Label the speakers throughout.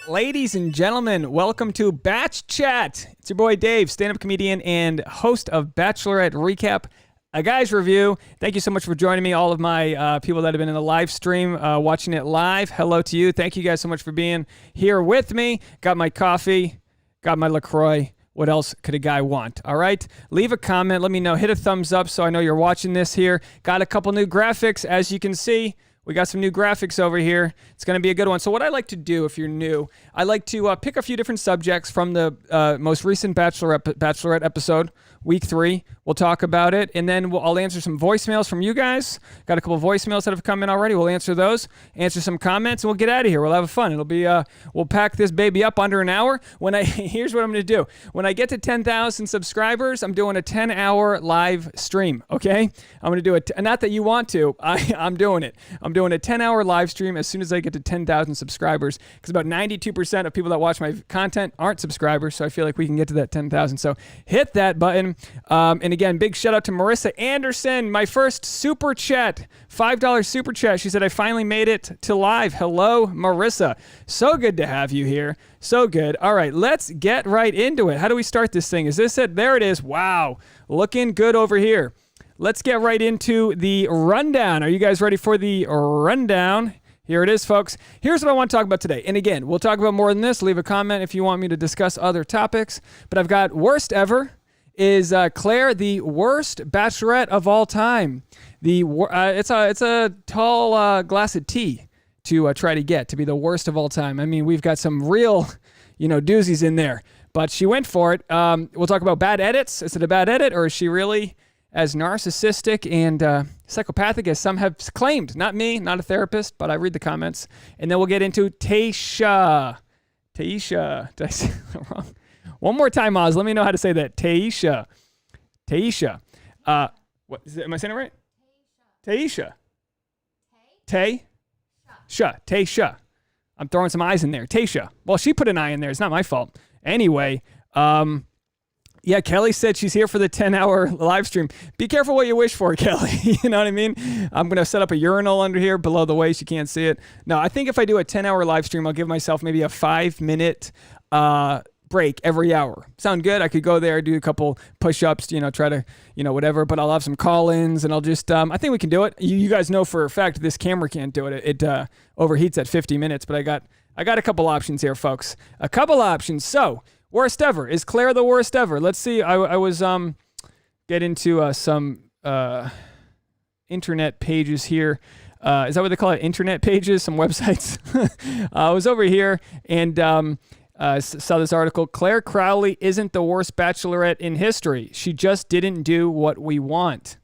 Speaker 1: Ladies and gentlemen, welcome to Batch Chat. It's your boy Dave, stand-up comedian and host of Bachelorette RECAP, a guy's review. Thank you so much for joining me, all of my people that have been in the live stream, watching it live. Hello to you. Thank you guys so much for being here with me. Got my coffee, got my LaCroix. What else could a guy want? All right. Leave a comment. Let me know. Hit a thumbs up so I know you're watching this here. Got a couple new graphics, as you can see. We got some new graphics over here. It's going to be a good one. So what I like to do, if you're new, I like to pick a few different subjects from the most recent Bachelorette episode, week 3. We'll talk about it, and then I'll answer some voicemails from you guys. Got a couple voicemails that have come in already. We'll answer those, answer some comments, and we'll get out of here. We'll have fun. It'll be we'll pack this baby up under an hour. Here's what I'm going to do. When I get to 10,000 subscribers, I'm doing a 10-hour live stream. Okay, I'm going to do it. Not that you want to. I'm doing it. I'm doing a 10-hour live stream as soon as I get to 10,000 subscribers, because about 92% of people that watch my content aren't subscribers, so I feel like we can get to that 10,000. So hit that button. And again, big shout out to Marissa Anderson, my first super chat, $5 super chat. She said, I finally made it to live. Hello, Marissa. So good to have you here. So good. All right, let's get right into it. How do we start this thing? Is this it? There it is. Wow. Looking good over here. Let's get right into the rundown. Are you guys ready for the rundown? Here it is, folks. Here's what I want to talk about today. And again, we'll talk about more than this. Leave a comment if you want me to discuss other topics. But I've got worst ever. Is Clare the worst bachelorette of all time? It's a tall glass of tea to try to get to be the worst of all time. I mean, we've got some real, doozies in there. But she went for it. We'll talk about bad edits. Is it a bad edit, or is she really as narcissistic and psychopathic as some have claimed? Not me, not a therapist, but I read the comments. And then we'll get into Tayshia. Did I say that wrong? One more time, Oz. Let me know how to say that. Tayshia. What is it? Am I saying it right? Tayshia. Tayshia. I'm throwing some I's in there. Tayshia. Well, she put an I in there. It's not my fault. Anyway, yeah, Kelly said she's here for the 10-hour live stream. Be careful what you wish for, Kelly. You know what I mean? I'm going to set up a urinal under here below the waist. You can't see it. No, I think if I do a 10-hour live stream, I'll give myself maybe a 5-minute break every hour. Sound good? I could go there, do a couple push-ups, try to, whatever, but I'll have some call-ins, and I'll just, I think we can do it. You guys know for a fact this camera can't do it. It overheats at 50 minutes, but I got a couple options here, folks. A couple options. So, worst ever. Is Clare the worst ever? Let's see. I was, get into some internet pages here. Is that what they call it? Internet pages? Some websites. I was over here, and saw this article. Clare Crawley isn't the worst bachelorette in history. She just didn't do what we want.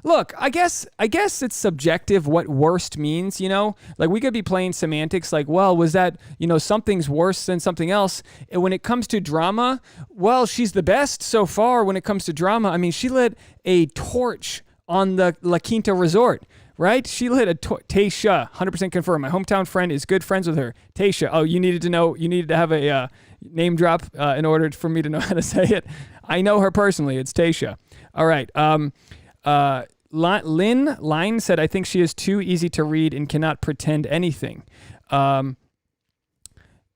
Speaker 1: Look, I guess it's subjective what worst means, Like, we could be playing semantics like, well, was that, something's worse than something else. And when it comes to drama, well, she's the best so far when it comes to drama. I mean, she lit a torch on the La Quinta Resort. Right? She lit a Tayshia, 100% confirmed. My hometown friend is good friends with her. Tayshia. Oh, you needed to have a name drop in order for me to know how to say it. I know her personally. It's Tayshia. All right. Lynn Line said, I think she is too easy to read and cannot pretend anything.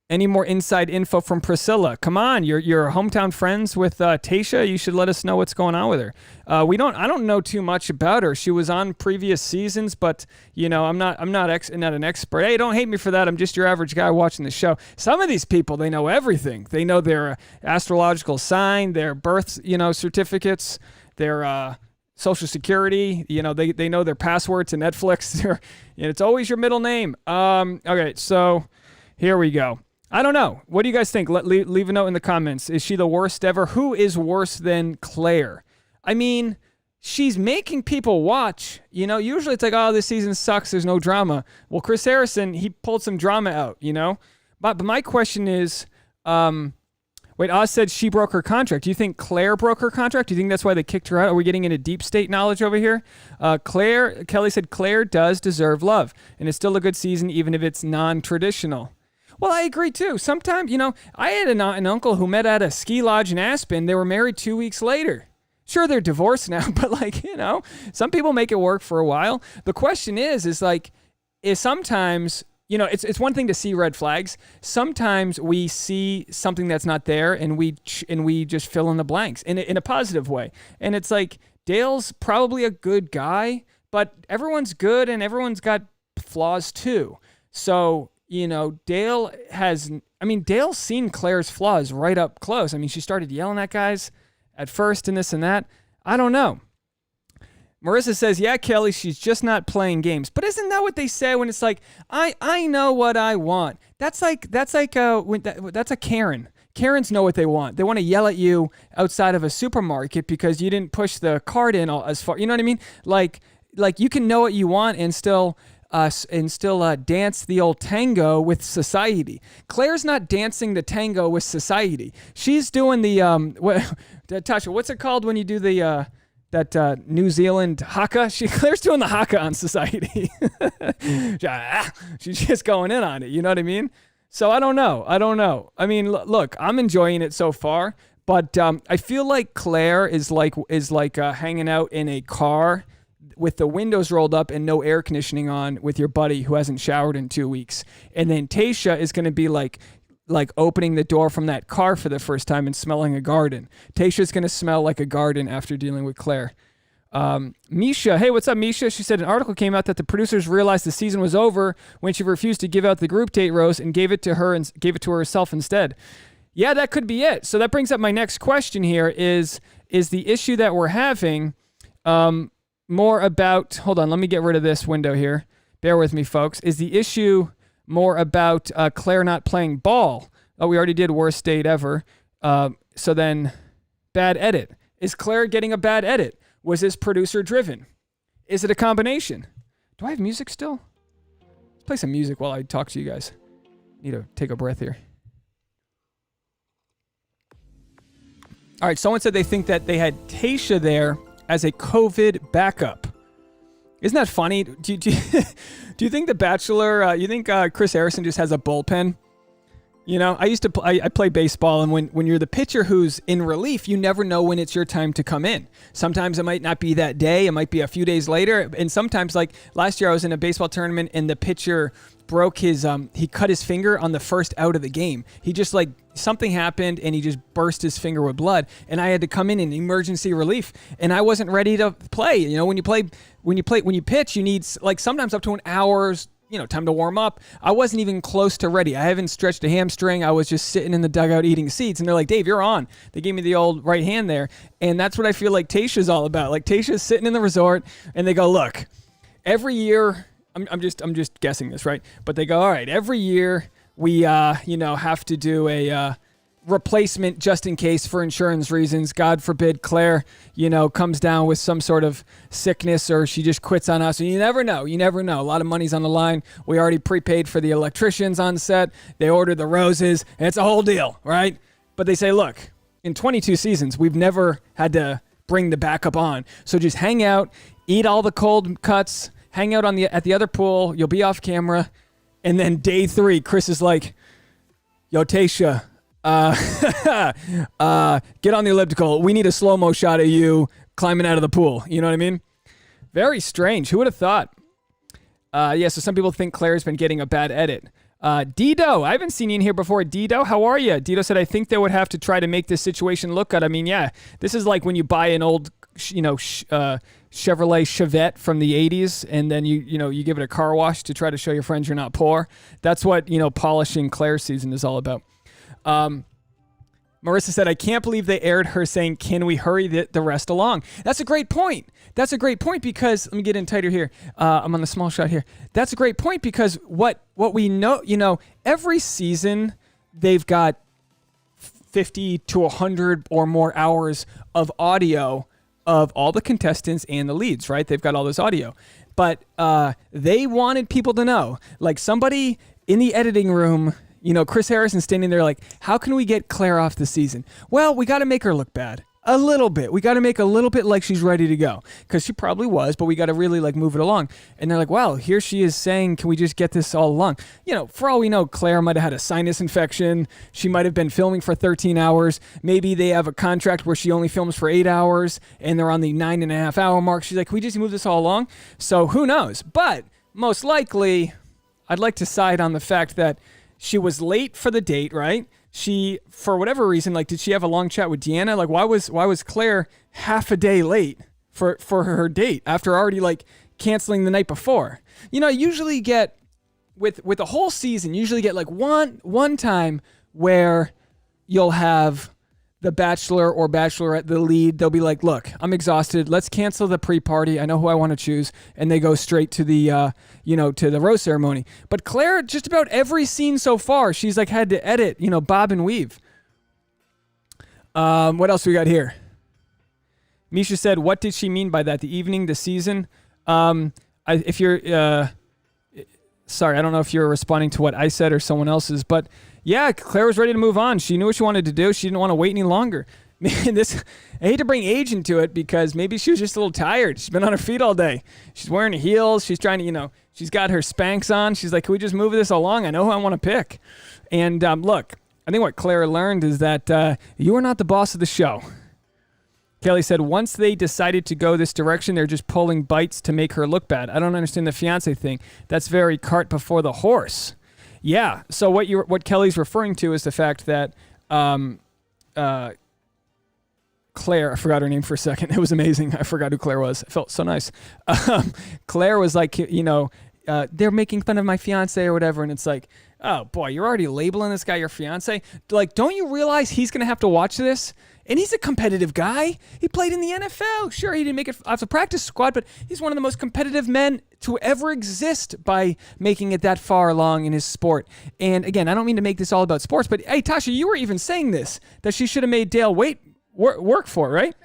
Speaker 1: Any more inside info from Priscilla? Come on, you're hometown friends with Tayshia. You should let us know what's going on with her. I don't know too much about her. She was on previous seasons, but I'm not an expert. Hey, don't hate me for that. I'm just your average guy watching the show. Some of these people, they know everything. They know their astrological sign, their birth, certificates, their Social Security. They know their password to Netflix. It's always your middle name. Okay, so here we go. I don't know. What do you guys think? Leave a note in the comments. Is she the worst ever? Who is worse than Clare? I mean, she's making people watch. Usually it's like, oh, this season sucks. There's no drama. Well, Chris Harrison, he pulled some drama out, But my question is, wait, Oz said she broke her contract. Do you think Clare broke her contract? Do you think that's why they kicked her out? Are we getting into deep state knowledge over here? Kelly said Clare does deserve love, and it's still a good season even if it's non-traditional. Well, I agree too. Sometimes, I had an uncle who met at a ski lodge in Aspen. They were married 2 weeks later. Sure, they're divorced now, but some people make it work for a while. The question is sometimes it's one thing to see red flags. Sometimes we see something that's not there, and we just fill in the blanks in a positive way. And it's like Dale's probably a good guy, but everyone's good and everyone's got flaws too. So Dale's seen Claire's flaws right up close. I mean, she started yelling at guys at first and this and that. I don't know. Marissa says, yeah, Kelly, she's just not playing games. But isn't that what they say when it's like, I know what I want? That's a Karen. Karens know what they want. They want to yell at you outside of a supermarket because you didn't push the cart in as far. You know what I mean? Like you can know what you want and still dance the old tango with society. Claire's not dancing the tango with society. She's doing the Tasha, what's it called when you do the that New Zealand haka? Claire's doing the haka on society. She's just going in on it. You know what I mean? So I don't know. I mean, look, I'm enjoying it so far, but I feel like Clare is like hanging out in a car with the windows rolled up and no air conditioning on with your buddy who hasn't showered in 2 weeks. And then Tayshia is going to be like opening the door from that car for the first time and smelling a garden. Tayshia's going to smell like a garden after dealing with Clare. Misha, hey, what's up, Misha? She said an article came out that the producers realized the season was over when she refused to give out the group date rose and gave it to herself instead. Yeah, that could be it. So that brings up my next question here is the issue that we're having more about, hold on, let me get rid of this window here. Bear with me, folks. Is the issue more about Clare not playing ball? Oh, we already did worst date ever. So then bad edit. Is Clare getting a bad edit? Was this producer driven? Is it a combination? Do I have music still? Let's play some music while I talk to you guys. Need to take a breath here. All right, someone said they think that they had Tayshia there as a COVID backup. Isn't that funny? Do you think the Bachelor, you think Chris Harrison just has a bullpen? I play baseball, and when you're the pitcher who's in relief, you never know when it's your time to come in. Sometimes it might not be that day. It might be a few days later. And sometimes, like last year, I was in a baseball tournament, and the pitcher broke he cut his finger on the first out of the game. He just something happened, and he just burst his finger with blood, and I had to come in emergency relief, and I wasn't ready to play. When you pitch, you need sometimes up to an hour's time to warm up. I wasn't even close to ready. I haven't stretched a hamstring. I was just sitting in the dugout eating seeds, and they're like, Dave, you're on. They gave me the old right hand there, and that's what I feel like Tayshia's all about. Like Tayshia's sitting in the resort, and they go, look, every year, I'm just guessing this, right? But they go, all right, every year we have to do a replacement just in case for insurance reasons. God forbid Clare, comes down with some sort of sickness or she just quits on us. And you never know. A lot of money's on the line. We already prepaid for the electricians on set. They ordered the roses. It's a whole deal, right? But they say, look, in 22 seasons, we've never had to bring the backup on. So just hang out, eat all the cold cuts, hang out at the other pool. You'll be off camera. And then day 3, Chris is like, yo, Tayshia, get on the elliptical. We need a slow-mo shot of you climbing out of the pool. You know what I mean? Very strange. Who would have thought? So some people think Claire's been getting a bad edit. Dido, I haven't seen you in here before. Dido, how are you? Dido said, I think they would have to try to make this situation look good. I mean, yeah, this is like when you buy an old, Chevrolet Chevette from the 80s, and then you give it a car wash to try to show your friends you're not poor. That's what, polishing Claire's season is all about. Marissa said, I can't believe they aired her saying, can we hurry the rest along? That's a great point. Because, let me get in tighter here. I'm on the small shot here. That's a great point because what we know, every season they've got 50 to 100 or more hours of audio of all the contestants and the leads, right? They've got all this audio. But they wanted people to know, like somebody in the editing room, Chris Harrison standing there like, how can we get Clare off the season? Well, we got to make her look bad. A little bit. We got to make a little bit like she's ready to go. Because she probably was, but we got to really move it along. And they're like, wow, here she is saying, can we just get this all along? For all we know, Clare might have had a sinus infection. She might have been filming for 13 hours. Maybe they have a contract where she only films for 8 hours and they're on the 9.5 hour mark. She's like, can we just move this all along? So who knows? But most likely, I'd like to side on the fact that she was late for the date, right? She, for whatever reason, like, did she have a long chat with Deanna? Like, why was Claire half a day late for her date after already like canceling the night before? You know, I usually get with the whole season, usually get like one time where you'll have the Bachelor or Bachelorette, the lead, they'll be like, look, I'm exhausted. Let's cancel the pre-party. I know who I want to choose. And they go straight to the, to the rose ceremony. But Claire, just about every scene so far, she's like had to edit, bob and weave. What else we got here? Misha said, what did she mean by that? The evening, the season? If you're, sorry, I don't know if you're responding to what I said or someone else's, but yeah, Claire was ready to move on. She knew what she wanted to do. She didn't want to wait any longer. Man, I hate to bring age into it because maybe she was just a little tired. She's been on her feet all day. She's wearing heels. She's trying to, she's got her Spanx on. She's like, can we just move this along? I know who I want to pick. And look, I think what Claire learned is that you are not the boss of the show. Kelly said, once they decided to go this direction, they're just pulling bites to make her look bad. I don't understand the fiance thing. That's very cart before the horse. Yeah. So what Kelly's referring to is the fact that Claire, I forgot her name for a second. It was amazing. I forgot who Claire was. It felt so nice. Claire was like, they're making fun of my fiance or whatever. And it's like, oh boy, you're already labeling this guy your fiance. Like, don't you realize he's going to have to watch this? And he's a competitive guy. He played in the NFL. Sure, he didn't make it off the practice squad, but he's one of the most competitive men to ever exist by making it that far along in his sport. And again, I don't mean to make this all about sports, but hey, Tasha, you were even saying this, that she should have made Dale work for it, right?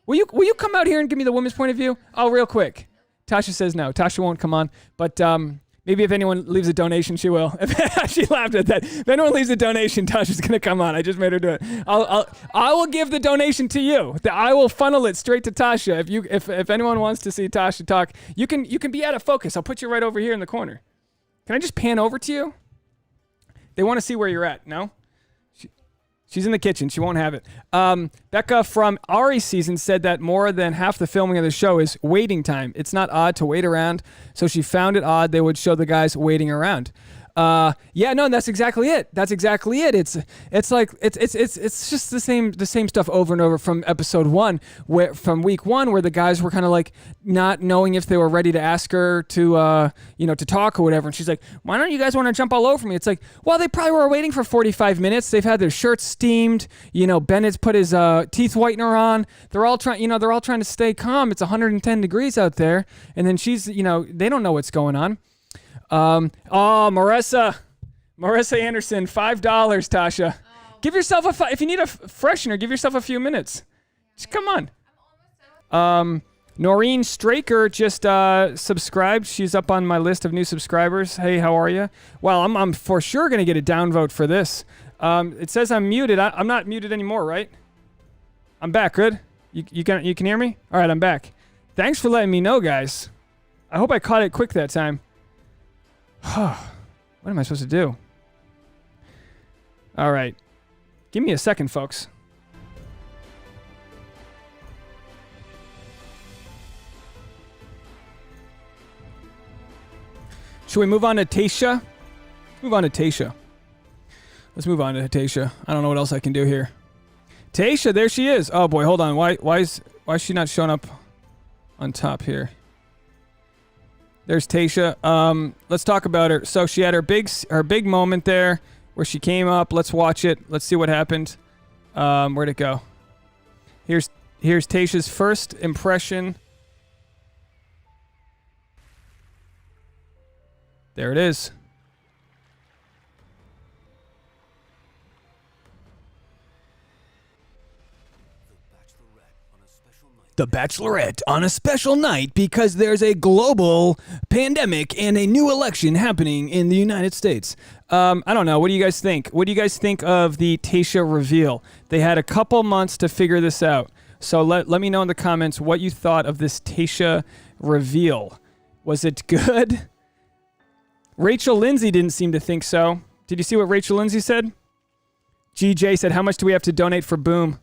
Speaker 1: Will you come out here and give me the women's point of view? Oh, real quick. Tasha says no. Tasha won't come on, but maybe if anyone leaves a donation, she will. She laughed at that. If anyone leaves a donation, Tasha's gonna come on. I just made her do it. I will give the donation to you. I will funnel it straight to Tasha. If anyone wants to see Tasha talk, you can be out of focus. I'll put you right over here in the corner. Can I just pan over to you? They want to see where you're at. No? She's in the kitchen. She won't have it. Becca from Ari's season said that more than half the filming of the show is waiting time. It's not odd to wait around, so she found it odd they would show the guys waiting around. Yeah, no, that's exactly it. That's exactly it. It's just the same stuff over and over from episode 1, from week 1, where the guys were kind of like not knowing if they were ready to ask her to to talk or whatever. And she's like, why don't you guys want to jump all over me? It's like, well, they probably were waiting for 45 minutes. They've had their shirts steamed. Bennett's put his teeth whitener on. They're all trying to stay calm. It's 110 degrees out there, and then she's they don't know what's going on. Marissa Anderson, $5, Tasha. Give yourself if you need a freshener, give yourself a few minutes. Just come on. Noreen Straker just subscribed. She's up on my list of new subscribers. Hey, how are you? Well, I'm for sure gonna get a downvote for this. It says I'm muted. I'm not muted anymore, right? I'm back. Good. You can hear me? All right, I'm back. Thanks for letting me know, guys. I hope I caught it quick that time. What am I supposed to do? All right. Give me a second, folks. Should we move on to Tayshia? Let's move on to Tayshia. I don't know what else I can do here. Tayshia, there she is. Oh boy, hold on. Why is she not showing up on top here? There's Tayshia. Let's talk about her. So she had her big moment there where she came up. Let's watch it. Let's see what happened. Where'd it go? Here's Tayshia's first impression. There it is. The Bachelorette on a special night because there's a global pandemic and a new election happening in the United States. I don't know. What do you guys think? What do you guys think of the Tayshia reveal? They had a couple months to figure this out. So let me know in the comments what you thought of this Tayshia reveal. Was it good? Rachel Lindsay didn't seem to think so. Did you see what Rachel Lindsay said? GJ said, how much do we have to donate for Boom?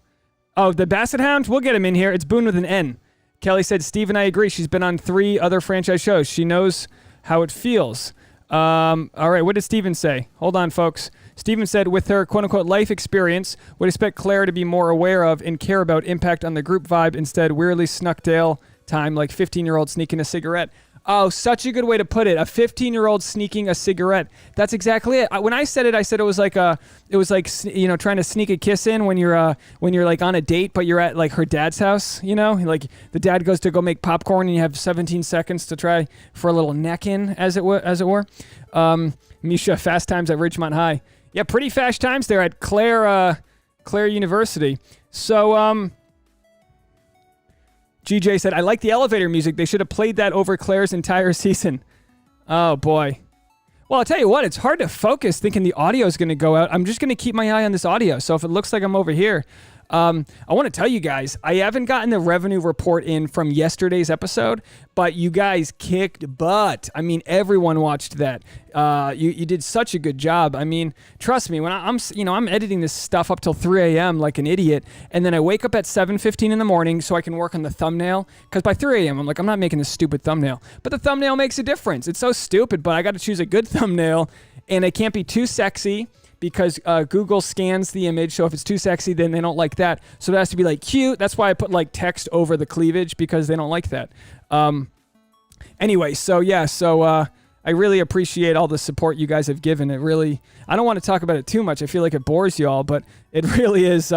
Speaker 1: Oh, the Basset Hound? We'll get him in here. It's Boone with an N. Kelly said, Steve and I agree. She's been on 3 other franchise shows. She knows how it feels. All right, what did Steven say? Hold on, folks. Steven said, with her quote-unquote life experience, would expect Clare to be more aware of and care about impact on the group vibe instead weirdly Snuckdale time like 15-year-old sneaking a cigarette. Oh, such a good way to put it. A 15-year-old sneaking a cigarette. That's exactly it. When I said it was like trying to sneak a kiss in when you're like on a date, but you're at like her dad's house, like the dad goes to go make popcorn and you have 17 seconds to try for a little neck in, as it were. Misha, fast times at Ridgemont High. Yeah, pretty fast times there at Clare University. So, GJ said, I like the elevator music. They should have played that over Claire's entire season. Oh, boy. Well, I'll tell you what, it's hard to focus thinking the audio is going to go out. I'm just going to keep my eye on this audio. So if it looks like I'm over here, I want to tell you guys, I haven't gotten the revenue report in from yesterday's episode, but you guys kicked butt. I mean, everyone watched that. You did such a good job. I mean, trust me, when I'm editing this stuff up till 3 a.m. like an idiot, and then I wake up at 7:15 in the morning so I can work on the thumbnail, because by 3 a.m. I'm like, I'm not making this stupid thumbnail. But the thumbnail makes a difference. It's so stupid, but I got to choose a good thumbnail, and it can't be too sexy, because Google scans the image, so if it's too sexy, then they don't like that. So it has to be like cute. That's why I put like text over the cleavage, because they don't like that. Anyway, so I really appreciate all the support you guys have given. I don't want to talk about it too much. I feel like it bores you all, but it really is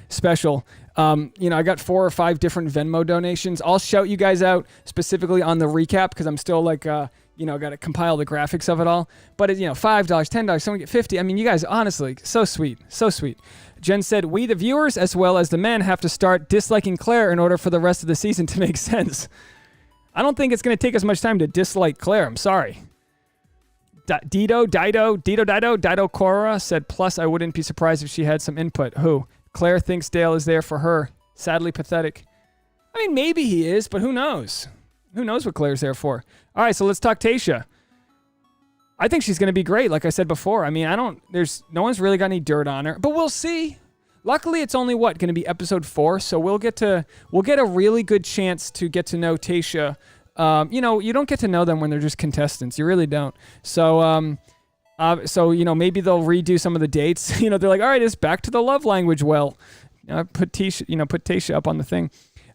Speaker 1: special. I got 4 or 5 different Venmo donations. I'll shout you guys out specifically on the recap, because I'm still like, got to compile the graphics of it all. But it's, $5, $10, someone get 50. I mean, you guys, honestly, so sweet, so sweet. Jen said, we, the viewers, as well as the men, have to start disliking Clare in order for the rest of the season to make sense. I don't think it's going to take as much time to dislike Clare. I'm sorry. Dido Cora said, plus I wouldn't be surprised if she had some input. Who? Clare thinks Dale is there for her. Sadly pathetic. I mean, maybe he is, but who knows? Who knows what Claire's there for? All right, so let's talk Tayshia. I think she's going to be great, like I said before. I mean, no one's really got any dirt on her, but we'll see. Luckily, it's only going to be episode 4, so we'll get a really good chance to get to know Tayshia. You don't get to know them when they're just contestants. You really don't. So, maybe they'll redo some of the dates. They're like, all right, it's back to the love language. Well, put Tayshia up on the thing.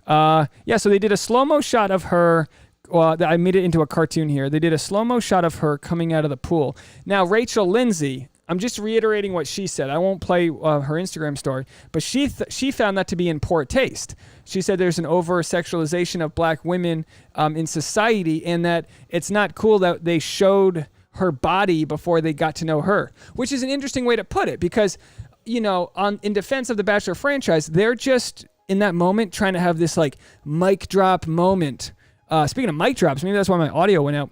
Speaker 1: So they did a slow-mo shot of her. Well, I made it into a cartoon here. They did a slow-mo shot of her coming out of the pool. Now, Rachel Lindsay, I'm just reiterating what she said. I won't play her Instagram story, but she found that to be in poor taste. She said there's an over-sexualization of black women in society, and that it's not cool that they showed her body before they got to know her, which is an interesting way to put it, because, in defense of the Bachelor franchise, they're just in that moment trying to have this like mic drop moment. Speaking of mic drops, maybe that's why my audio went out.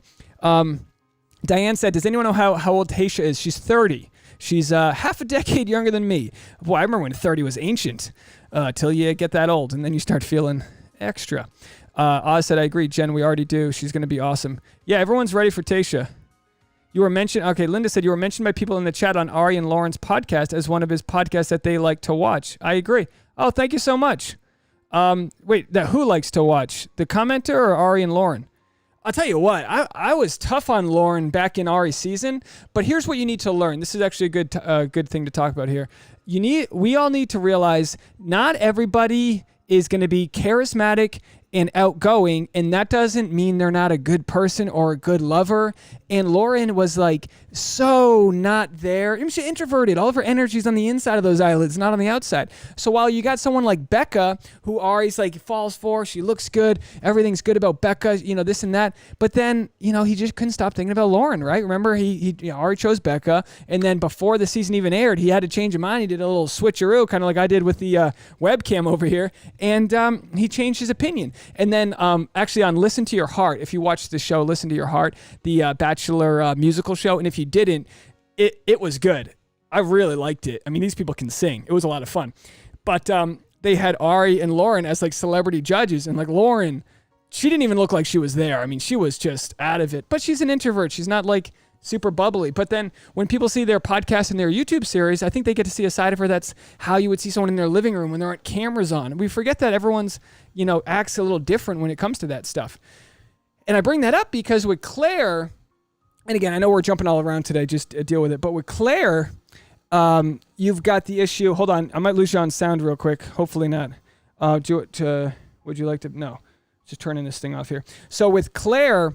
Speaker 1: Diane said, does anyone know how old Tayshia is? She's 30. She's half a decade younger than me. Boy, I remember when 30 was ancient, till you get that old, and then you start feeling extra. Oz said, I agree, Jen, we already do. She's going to be awesome. Yeah, everyone's ready for Tayshia. You were mentioned, okay, Linda said you were mentioned by people in the chat on Ari and Lauren's podcast as one of his podcasts that they like to watch. I agree. Oh, thank you so much. Wait, who likes to watch? The commenter or Ari and Lauren? I'll tell you what, I was tough on Lauren back in Ari's season, but here's what you need to learn. This is actually a good thing to talk about here. We all need to realize not everybody is going to be charismatic and outgoing, and that doesn't mean they're not a good person or a good lover. And Lauren was like so not there. I mean, she's introverted. All of her energy's on the inside of those eyelids, not on the outside. So while you got someone like Becca, who Ari's like falls for, she looks good, everything's good about Becca, this and that. But then, he just couldn't stop thinking about Lauren, right? Remember, Ari chose Becca, and then before the season even aired, he had to change his mind. He did a little switcheroo, kind of like I did with the webcam over here, and he changed his opinion. And then actually on Listen to Your Heart, if you watch the show Listen to Your Heart, the Bachelor musical show, and if you didn't, it was good. I really liked it. I mean, these people can sing. It was a lot of fun. But they had Ari and Lauren as like celebrity judges, and like Lauren, she didn't even look like she was there. I mean, she was just out of it. But she's an introvert. She's not like super bubbly. But then when people see their podcast and their YouTube series, I think they get to see a side of her that's how you would see someone in their living room when there aren't cameras on. We forget that everyone's, acts a little different when it comes to that stuff. And I bring that up because with Clare, and again, I know we're jumping all around today, just deal with it. But with Clare, you've got the issue. Hold on, I might lose you on sound real quick. Hopefully not. Would you like to? No, just turning this thing off here. So with Clare,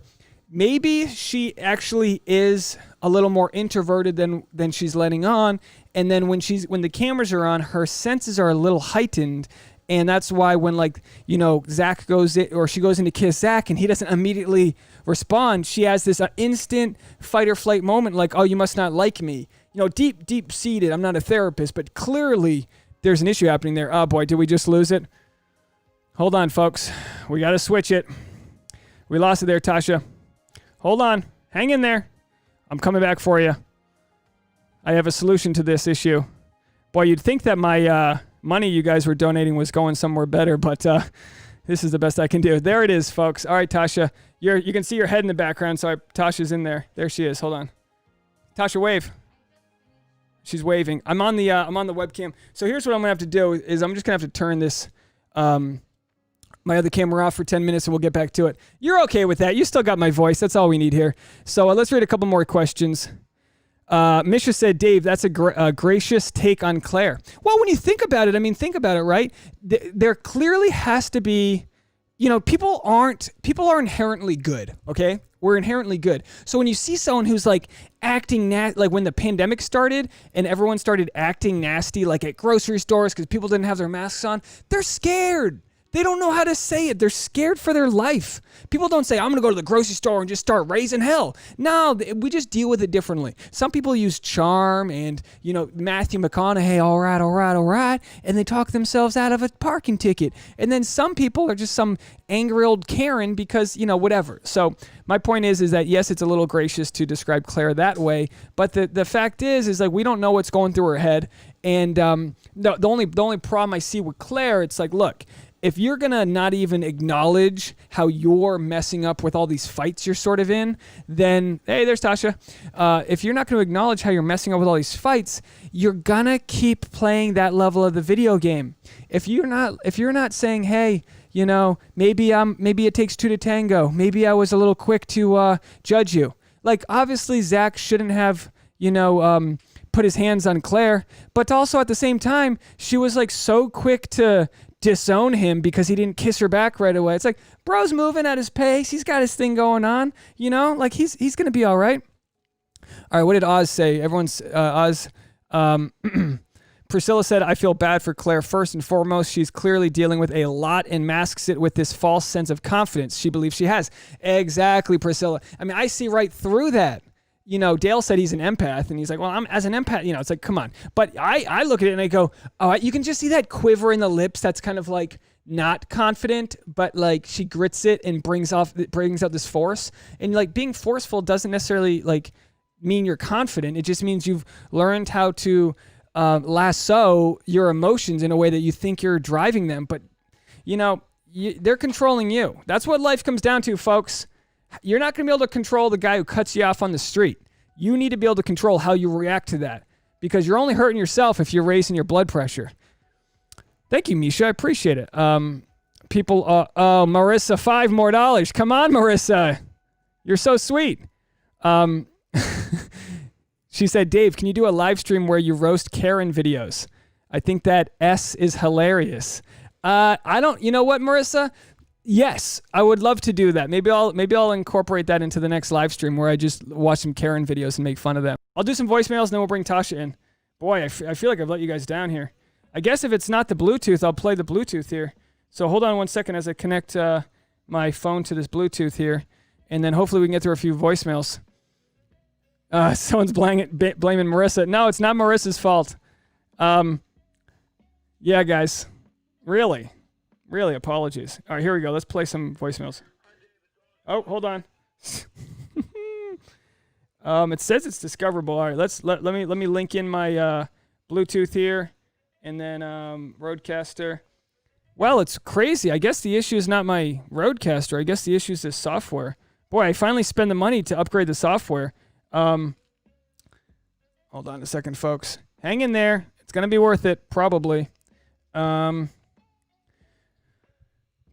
Speaker 1: maybe she actually is a little more introverted than she's letting on. And then when the cameras are on, her senses are a little heightened. And that's why when, like, you know, Zach goes in, or she goes in to kiss Zach and he doesn't immediately respond, she has this instant fight or flight moment, like, oh, you must not like me. You know, deep seated. I'm not a therapist, but clearly there's an issue happening there. Oh boy, did we just lose it? Hold on, folks. We got to switch it. We lost it there, Tasha. Hold on. Hang in there. I'm coming back for you. I have a solution to this issue. Boy, you'd think that my money you guys were donating was going somewhere better, but this is the best I can do. There it is, folks. All right, Tasha. You can see your head in the background, so Tasha's in there. There she is. Hold on. Tasha, wave. She's waving. I'm on the webcam. So here's what I'm gonna have to do is I'm just gonna have to turn this my other camera off for 10 minutes and we'll get back to it. You're okay with that. You still got my voice. That's all we need here. So let's read a couple more questions. Misha said, Dave, that's a gracious take on Clare. Well, when you think about it, I mean, think about it, right? There clearly has to be, you know, people are inherently good, okay? We're inherently good. So when you see someone who's like acting like when the pandemic started and everyone started acting nasty, like at grocery stores because people didn't have their masks on, they're scared. They don't know how to say it. They're scared for their life. People don't say, I'm going to go to the grocery store and just start raising hell. No, we just deal with it differently. Some people use charm and, you know, Matthew McConaughey, all right, and they talk themselves out of a parking ticket. And then some people are just some angry old Karen because, you know, whatever. So my point is that, yes, it's a little gracious to describe Clare that way, but the fact is like we don't know what's going through her head. And the only problem I see with Clare, it's like, look, if you're going to not even acknowledge how you're messing up with all these fights you're sort of in, then, hey, there's Tasha. If you're not going to acknowledge how you're messing up with all these fights, you're going to keep playing that level of the video game. If you're not saying, hey, you know, maybe it takes two to tango. Maybe I was a little quick to judge you. Like, obviously, Zach shouldn't have, you know, put his hands on Clare, but also at the same time, she was like so quick to disown him because he didn't kiss her back right away. It's like, bro's moving at his pace. He's got his thing going on, you know, like he's going to be all right. All right. What did Oz say? Everyone's Oz. Priscilla said, I feel bad for Clare. First and foremost, she's clearly dealing with a lot and masks it with this false sense of confidence she believes she has. Exactly, Priscilla. I mean, I see right through that. You know, Dale said he's an empath, and he's like, well, I'm as an empath, you know, it's like, come on. But I look at it and I go, oh, you can just see that quiver in the lips. That's kind of like not confident, but like she grits it and brings out this force. And like being forceful doesn't necessarily like mean you're confident. It just means you've learned how to lasso your emotions in a way that you think you're driving them. But, you know, they're controlling you. That's what life comes down to, folks. You're not going to be able to control the guy who cuts you off on the street. You need to be able to control how you react to that because you're only hurting yourself if you're raising your blood pressure. Thank you, Misha. I appreciate it. People, Marissa, $5 more. Come on, Marissa. You're so sweet. She said, Dave, can you do a live stream where you roast Karen videos? I think that S is hilarious. You know what, Marissa? Yes, I would love to do that. Maybe I'll incorporate that into the next live stream where I just watch some Karen videos and make fun of them. I'll do some voicemails and then we'll bring Tasha in. Boy, I feel like I've let you guys down here. I guess if it's not the Bluetooth, I'll play the Bluetooth here. So hold on one second as I connect my phone to this Bluetooth here, and then hopefully we can get through a few voicemails. Someone's blaming Marissa. No, it's not Marissa's fault. Yeah, guys. Really, apologies. All right, here we go. Let's play some voicemails. Oh, hold on. It says it's discoverable. All right, let me link in my Bluetooth here, and then Rodecaster. Well, it's crazy. I guess the issue is not my Rodecaster. I guess the issue is this software. Boy, I finally spend the money to upgrade the software. Hold on a second, folks. Hang in there. It's gonna be worth it, probably.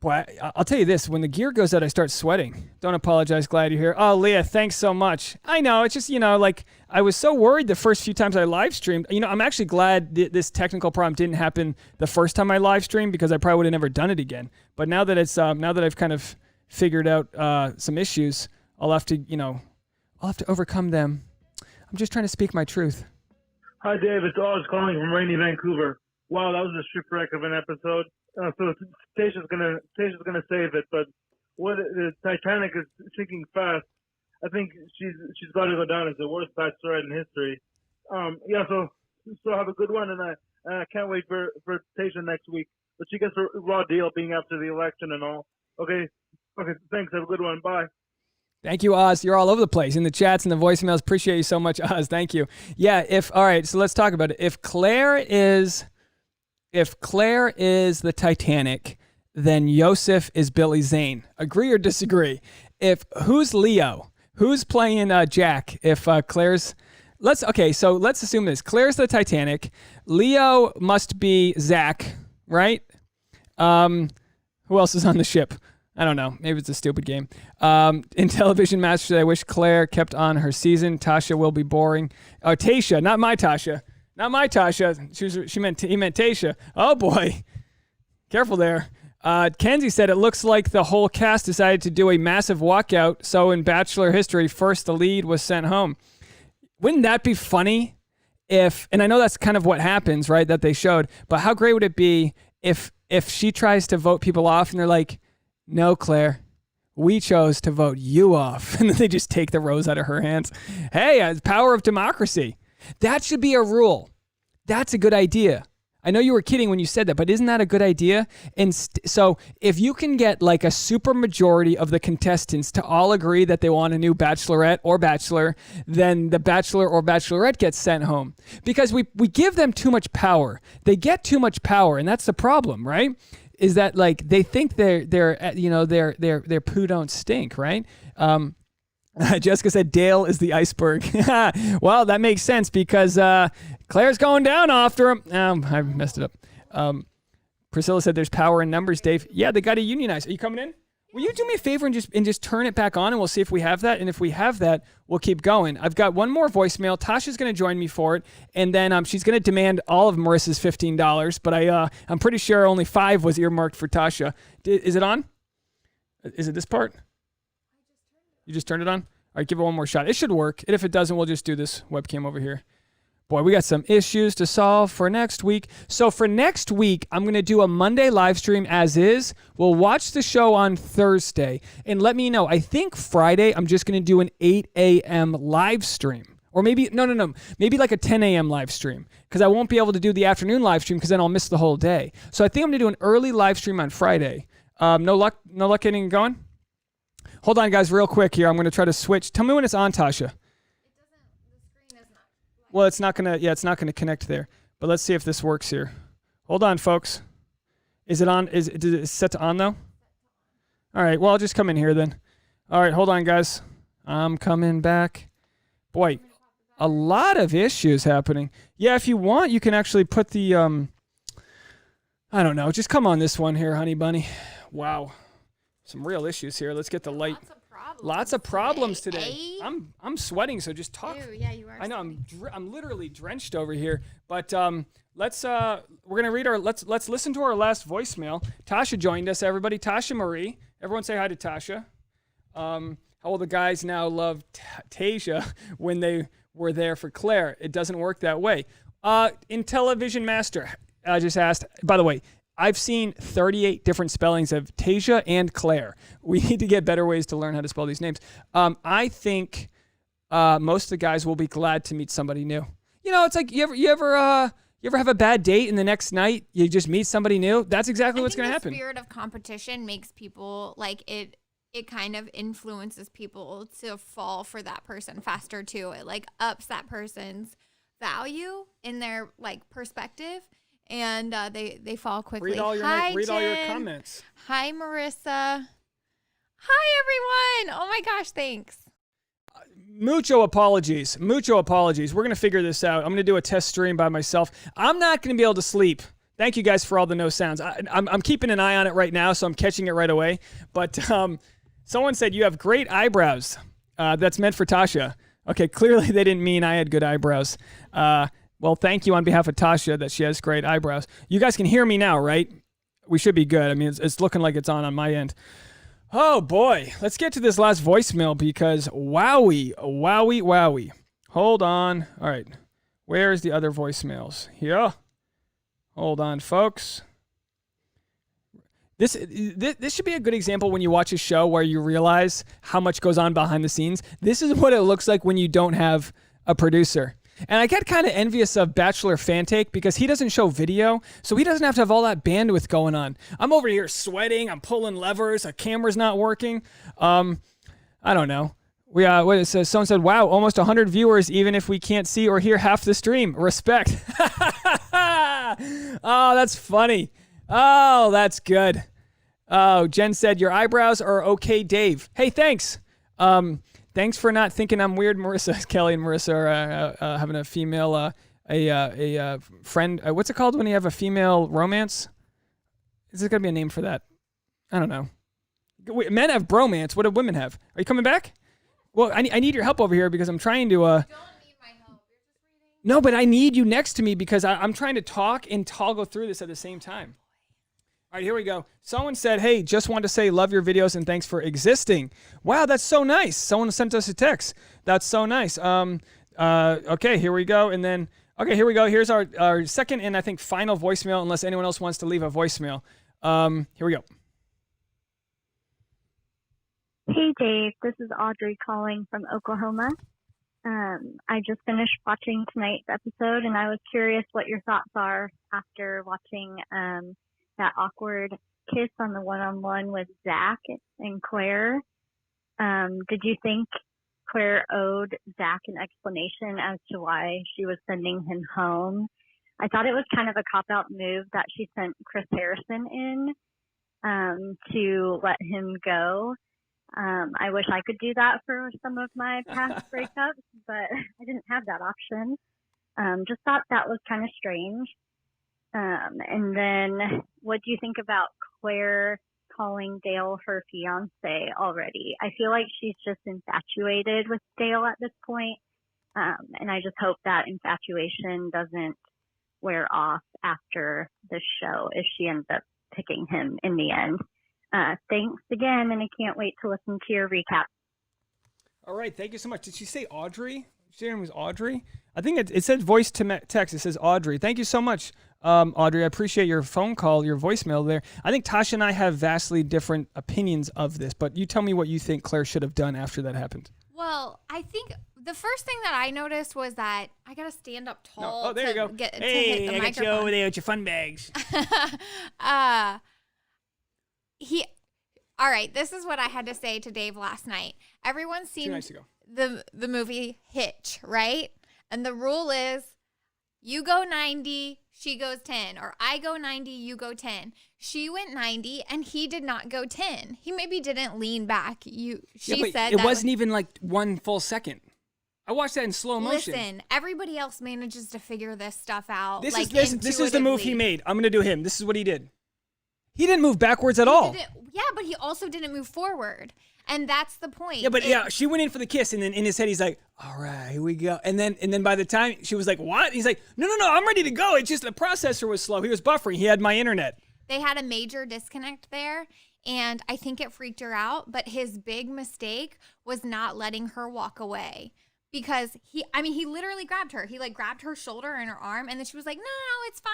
Speaker 1: Boy, I'll tell you this. When the gear goes out, I start sweating. Don't apologize. Glad you're here. Oh, Leah, thanks so much. I know. It's just, like I was so worried the first few times I live streamed. I'm actually glad this technical problem didn't happen the first time I live streamed because I probably would have never done it again. But now that now that I've kind of figured out some issues, I'll have to overcome them. I'm just trying to speak my truth.
Speaker 2: Hi, Dave. It's Oz calling from rainy Vancouver. Wow, that was a shipwreck of an episode. So Tayshia's gonna save it, but the Titanic is sinking fast. I think she's got to go down as the worst Bachelorette in history. So have a good one, and I can't wait for Tayshia next week. But she gets a raw deal being after the election and all. Okay, thanks. Have a good one. Bye.
Speaker 1: Thank you, Oz. You're all over the place in the chats and the voicemails. Appreciate you so much, Oz. Thank you. Yeah. All right. So let's talk about it. If Claire is the Titanic, then Yosef is Billy Zane. Agree or disagree? Who's Leo? Who's playing Jack? If Claire's, let's assume this. Claire's the Titanic. Leo must be Zach, right? Who else is on the ship? I don't know. Maybe it's a stupid game. In Television Masters, I wish Claire kept on her season. Tasha will be boring. Tayshia, not my Tasha. Not my Tasha. He meant Tayshia. Oh boy, careful there. Kenzie said it looks like the whole cast decided to do a massive walkout. So in Bachelor history, first the lead was sent home. Wouldn't that be funny? And I know that's kind of what happens, right? That they showed. But how great would it be if she tries to vote people off and they're like, "No, Claire, we chose to vote you off," and then they just take the rose out of her hands. Hey, power of democracy. That should be a rule. That's a good idea. I know you were kidding when you said that, but isn't that a good idea? And so if you can get like a super majority of the contestants to all agree that they want a new Bachelorette or Bachelor, then the Bachelor or Bachelorette gets sent home. Because we give them too much power. They get too much power, and that's the problem, right? Is that like they think their poo don't stink, right? Jessica said Dale is the iceberg. Well, that makes sense because Claire's going down after him. I messed it up. Priscilla said there's power in numbers, Dave. Yeah, they got to unionize. Are you coming in? Will you do me a favor and just turn it back on, and we'll see if we have that. And if we have that, we'll keep going. I've got one more voicemail. Tasha's going to join me for it, and then she's going to demand all of Marissa's $15. But I'm pretty sure only 5 was earmarked for Tasha. Is it on? Is it this part? You just turned it on? All right, give it one more shot. It should work. And if it doesn't, we'll just do this webcam over here. Boy, we got some issues to solve for next week. So for next week, I'm going to do a Monday live stream as is. We'll watch the show on Thursday. And let me know. I think Friday, I'm just going to do an 8 a.m. live stream. Or maybe, no. Maybe like a 10 a.m. live stream. Because I won't be able to do the afternoon live stream because then I'll miss the whole day. So I think I'm going to do an early live stream on Friday. No luck getting going? Hold on, guys, real quick here. I'm going to try to switch. Tell me when it's on, Tasha.
Speaker 3: The screen is not.
Speaker 1: Well, it's not going to connect there. But let's see if this works here. Hold on, folks. Is it on? Is it set to on, though? All right, well, I'll just come in here then. All right, hold on, guys. I'm coming back. Boy, a lot of issues happening. Yeah, if you want, you can actually put the, I don't know. Just come on this one here, honey bunny. Wow. Some real issues here. Let's get the light. Lots of problems today. I'm sweating, so just talk.
Speaker 3: Ew, yeah, you are.
Speaker 1: I know I'm literally drenched over here. But we're gonna read let's listen to our last voicemail. Tasha joined us, everybody. Tasha Marie. Everyone say hi to Tasha. How all the guys now love Tayshia when they were there for Claire. It doesn't work that way. In Television Master, I just asked. By the way, I've seen 38 different spellings of Tayshia and Claire. We need to get better ways to learn how to spell these names. I think most of the guys will be glad to meet somebody new. You know, it's like you ever have a bad date and the next night you just meet somebody new? That's exactly what's going to happen.
Speaker 3: The spirit of competition makes people like it. It kind of influences people to fall for that person faster too. It like ups that person's value in their like perspective. And they fall quickly.
Speaker 1: Read all your comments.
Speaker 3: Hi, Marissa. Hi, everyone. Oh, my gosh. Thanks.
Speaker 1: Mucho apologies. We're going to figure this out. I'm going to do a test stream by myself. I'm not going to be able to sleep Thank you guys for all the no sounds. I'm keeping an eye on it right now, so I'm catching it right away. But someone said you have great eyebrows. That's meant for Tayshia. Okay, clearly they didn't mean I had good eyebrows. Well, thank you on behalf of Tayshia that she has great eyebrows. You guys can hear me now, right? We should be good. I mean, it's looking like it's on my end. Oh, boy. Let's get to this last voicemail because wowie. Hold on. All right. Where's the other voicemails? Here. Hold on, folks. This should be a good example when you watch a show where you realize how much goes on behind the scenes. This is what it looks like when you don't have a producer. And I get kind of envious of Bachelor Fantake because he doesn't show video, so he doesn't have to have all that bandwidth going on. I'm over here sweating, I'm pulling levers, a camera's not working. I don't know. What it says, someone said, wow, almost 100 viewers even if we can't see or hear half the stream. Respect. Oh, that's funny. Oh, that's good. Oh, Jen said, your eyebrows are okay, Dave. Hey, thanks. Thanks for not thinking I'm weird, Marissa. Kelly and Marissa are having a female, a friend. What's it called when you have a female romance? Is there going to be a name for that? I don't know. Wait, men have bromance. What do women have? Are you coming back? Well, I need your help over here because I'm trying to...
Speaker 3: You don't need my help. You're just reading.
Speaker 1: No, but I need you next to me because I'm trying to talk and toggle through this at the same time. All right, here we go. Someone said, hey, just wanted to say love your videos and thanks for existing. Wow, that's so nice. Someone sent us a text. That's so nice. Okay, here we go. And then, okay, here we go. Here's our second and I think final voicemail unless anyone else wants to leave a voicemail. Here we go.
Speaker 4: Hey, Dave. This is Audrey calling from Oklahoma. I just finished watching tonight's episode and I was curious what your thoughts are after watching that awkward kiss on the one-on-one with Zach and Claire. Did you think Claire owed Zach an explanation as to why she was sending him home? I thought it was kind of a cop-out move that she sent Chris Harrison in to let him go. I wish I could do that for some of my past breakups, but I didn't have that option. Just thought that was kind of strange. And then what do you think about Claire calling Dale her fiance already? I feel like she's just infatuated with Dale at this point. And I just hope that infatuation doesn't wear off after the show if she ends up picking him in the end. Thanks again, and I can't wait to listen to your recap.
Speaker 1: All right, thank you so much. Did she say Audrey? Her name was Audrey? I think it said voice to text. It says Audrey. Thank you so much, Audrey. I appreciate your phone call, your voicemail there. I think Tayshia and I have vastly different opinions of this, but you tell me what you think Claire should have done after that happened.
Speaker 3: Well, I think the first thing that I noticed was that I got to stand up tall.
Speaker 1: No. Oh, there you go.
Speaker 3: To hit the
Speaker 1: I got
Speaker 3: microphone.
Speaker 1: you over there with your fun bags.
Speaker 3: All right, this is what I had to say to Dave last night. Everyone's seen
Speaker 1: 2 nights ago.
Speaker 3: the movie Hitch, right? And the rule is you go 90, she goes 10, or I go 90, you go 10. She went 90 and he did not go 10. He maybe didn't lean back. She said
Speaker 1: it wasn't even like 1 full second. I watched that in slow motion.
Speaker 3: Listen, everybody else manages to figure this stuff out.
Speaker 1: This is the move he made. I'm going to do him. This is what he did. He didn't move backwards at all.
Speaker 3: Yeah, but he also didn't move forward. And that's the point.
Speaker 1: Yeah, but she went in for the kiss, and then in his head, he's like, all right, here we go. And then by the time she was like, what? He's like, no, I'm ready to go. It's just the processor was slow. He was buffering. He had my internet.
Speaker 3: They had a major disconnect there, and I think it freaked her out. But his big mistake was not letting her walk away. Because he literally grabbed her. He grabbed her shoulder and her arm, and then she was like, no, it's fine.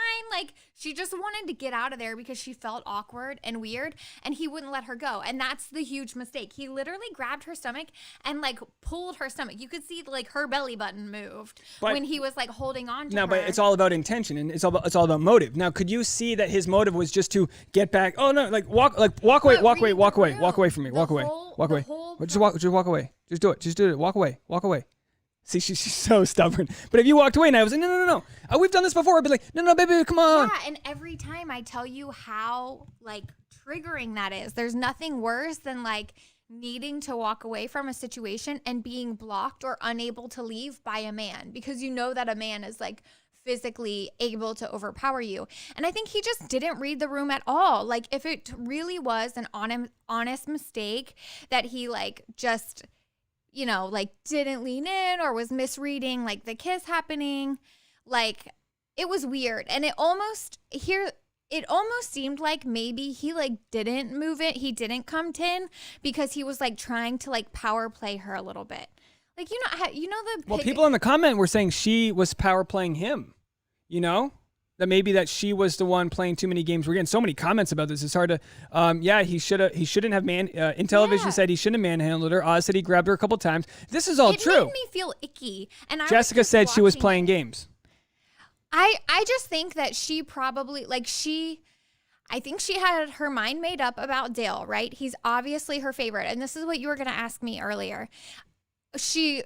Speaker 3: She just wanted to get out of there because she felt awkward and weird, and he wouldn't let her go. And that's the huge mistake. He literally grabbed her stomach and pulled her stomach. You could see her belly button moved when he was holding on to her.
Speaker 1: No, but it's all about intention, and it's all about motive. Now, could you see that his motive was just to get back? Oh no, walk away from me, walk away. Just walk away. Just do it. Walk away. See, she's so stubborn. But if you walked away and I was like, no. We've done this before. I'd be like, no, baby, come on.
Speaker 3: Yeah, and every time I tell you how, triggering that is. There's nothing worse than, needing to walk away from a situation and being blocked or unable to leave by a man. Because you know that a man is, physically able to overpower you. And I think he just didn't read the room at all. Like, if it really was an honest mistake that he like just, you know, like didn't lean in or was misreading like the kiss happening, like it was weird. And it almost seemed like maybe he like didn't move it. He didn't come in because he was like trying to like power play her a little bit. Like,
Speaker 1: Well, people in the comment were saying she was power playing him, you know, that maybe that she was the one playing too many games. We're getting so many comments about this. It's hard to, he shouldn't have in television said he shouldn't have manhandled her. Oz said he grabbed her a couple times. This is all true.
Speaker 3: It made me feel icky. And
Speaker 1: Jessica said she was playing games.
Speaker 3: I just think that she probably I think she had her mind made up about Dale, right? He's obviously her favorite. And this is what you were going to ask me earlier. She's